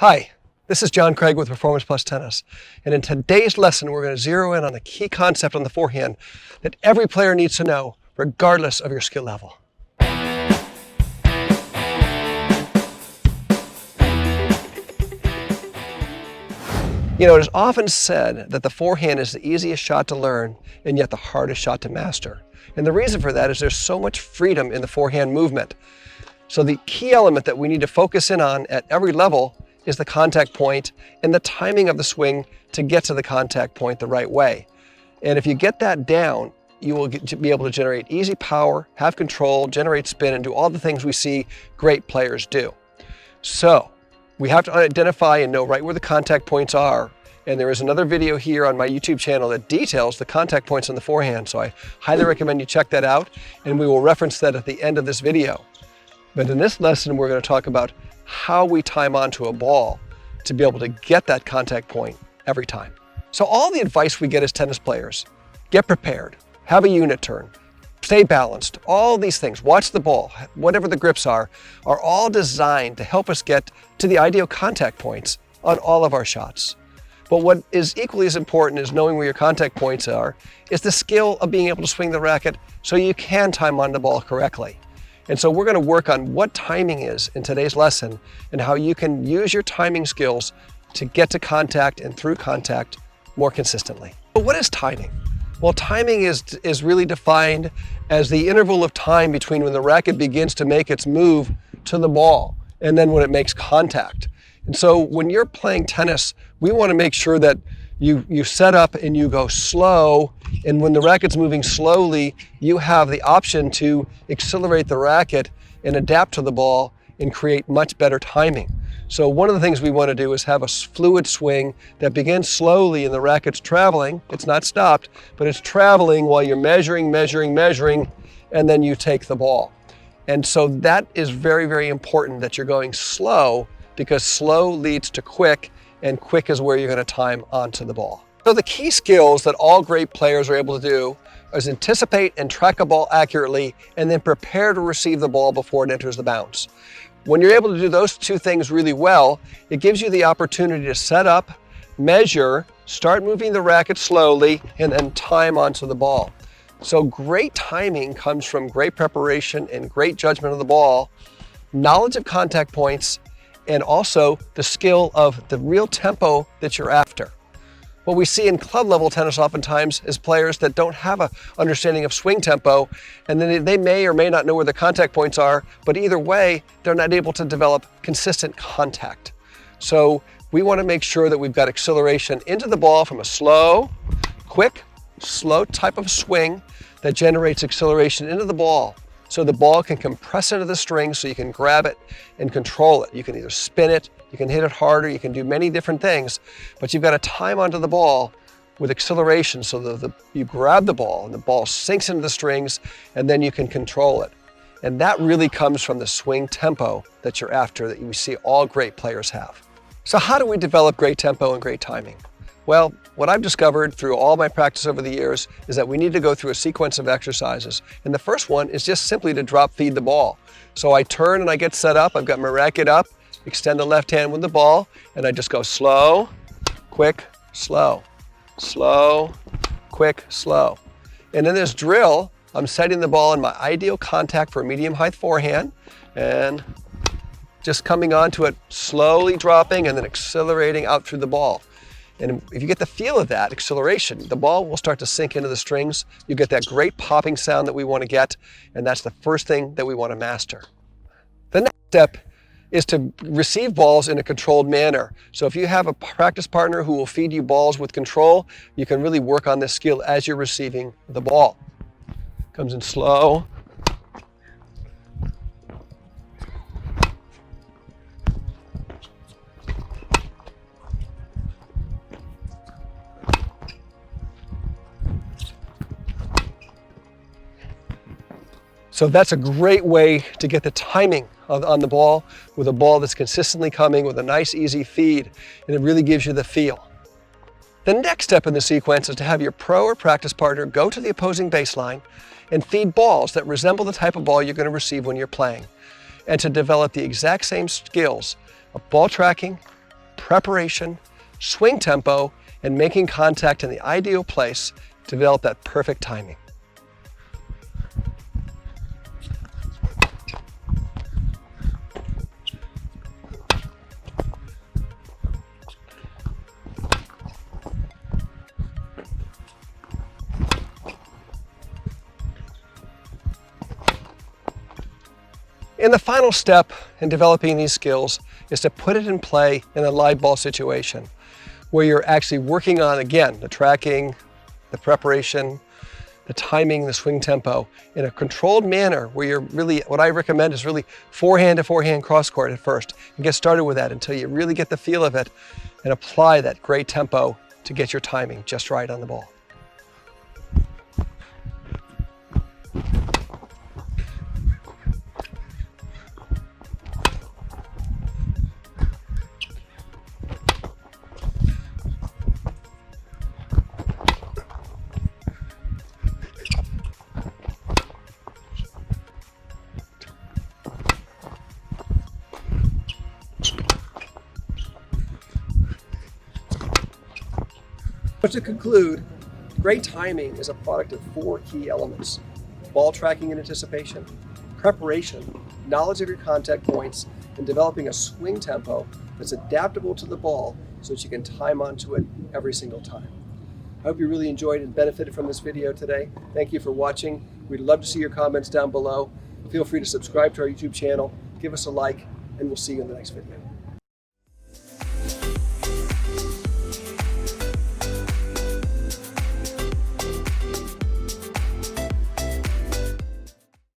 Hi, this is John Craig with Performance Plus Tennis, and in today's lesson we're going to zero in on a key concept on the forehand that every player needs to know regardless of your skill level. You know, it is often said that the forehand is the easiest shot to learn and yet the hardest shot to master. And the reason for that is there's so much freedom in the forehand movement. So the key element that we need to focus in on at every level is the contact point and the timing of the swing to get to the contact point the right way. And if you get that down, you will be able to generate easy power, have control, generate spin, and do all the things we see great players do. So we have to identify and know right where the contact points are. And there is another video here on my YouTube channel that details the contact points on the forehand. So I highly recommend you check that out, and we will reference that at the end of this video. But in this lesson, we're going to talk about how we time onto a ball to be able to get that contact point every time. So all the advice we get as tennis players, get prepared, have a unit turn, stay balanced, all these things, watch the ball, whatever the grips are all designed to help us get to the ideal contact points on all of our shots. But what is equally as important as knowing where your contact points are is the skill of being able to swing the racket so you can time on the ball correctly. And so we're going to work on what timing is in today's lesson and how you can use your timing skills to get to contact and through contact more consistently. But what is timing? Well, timing is really defined as the interval of time between when the racket begins to make its move to the ball and then when it makes contact. And so when you're playing tennis, we want to make sure that you set up and you go slow, and when the racket's moving slowly, you have the option to accelerate the racket and adapt to the ball and create much better timing. So one of the things we want to do is have a fluid swing that begins slowly and the racket's traveling. It's not stopped, but it's traveling while you're measuring, and then you take the ball. And so that is very, very important that you're going slow, because slow leads to quick, and quick is where you're going to time onto the ball. So the key skills that all great players are able to do is anticipate and track a ball accurately and then prepare to receive the ball before it enters the bounce. When you're able to do those two things really well, it gives you the opportunity to set up, measure, start moving the racket slowly, and then time onto the ball. So great timing comes from great preparation and great judgment of the ball, knowledge of contact points, and also the skill of the real tempo that you're after. What we see in club level tennis oftentimes is players that don't have an understanding of swing tempo, and then they may or may not know where the contact points are, but either way, they're not able to develop consistent contact. So we want to make sure that we've got acceleration into the ball from a slow, quick, slow type of swing that generates acceleration into the ball, so the ball can compress into the string so you can grab it and control it. You can either spin it, you can hit it harder, you can do many different things, but you've got to time onto the ball with acceleration so that you grab the ball and the ball sinks into the strings, and then you can control it. And that really comes from the swing tempo that you're after, that we see all great players have. So how do we develop great tempo and great timing? Well, what I've discovered through all my practice over the years is that we need to go through a sequence of exercises. And the first one is just simply to drop feed the ball. So I turn and I get set up, I've got my racket up, extend the left hand with the ball, and I just go slow, quick, slow, slow, quick, slow. And in this drill, I'm setting the ball in my ideal contact for a medium height forehand, and just coming onto it, slowly dropping and then accelerating out through the ball. And if you get the feel of that acceleration, the ball will start to sink into the strings. You get that great popping sound that we want to get, and that's the first thing that we want to master. The next step is to receive balls in a controlled manner. So if you have a practice partner who will feed you balls with control, you can really work on this skill as you're receiving the ball. Comes in slow. So that's a great way to get the timing on the ball, with a ball that's consistently coming with a nice easy feed, and it really gives you the feel. The next step in the sequence is to have your pro or practice partner go to the opposing baseline and feed balls that resemble the type of ball you're going to receive when you're playing, and to develop the exact same skills of ball tracking, preparation, swing tempo, and making contact in the ideal place to develop that perfect timing. And the final step in developing these skills is to put it in play in a live ball situation where you're actually working on, again, the tracking, the preparation, the timing, the swing tempo in a controlled manner where you're really, what I recommend is really forehand to forehand cross court at first and get started with that until you really get the feel of it and apply that great tempo to get your timing just right on the ball. But to conclude, great timing is a product of 4 key elements: ball tracking and anticipation, preparation, knowledge of your contact points, and developing a swing tempo that's adaptable to the ball so that you can time onto it every single time. I hope you really enjoyed and benefited from this video today. Thank you for watching. We'd love to see your comments down below. Feel free to subscribe to our YouTube channel, give us a like, and we'll see you in the next video.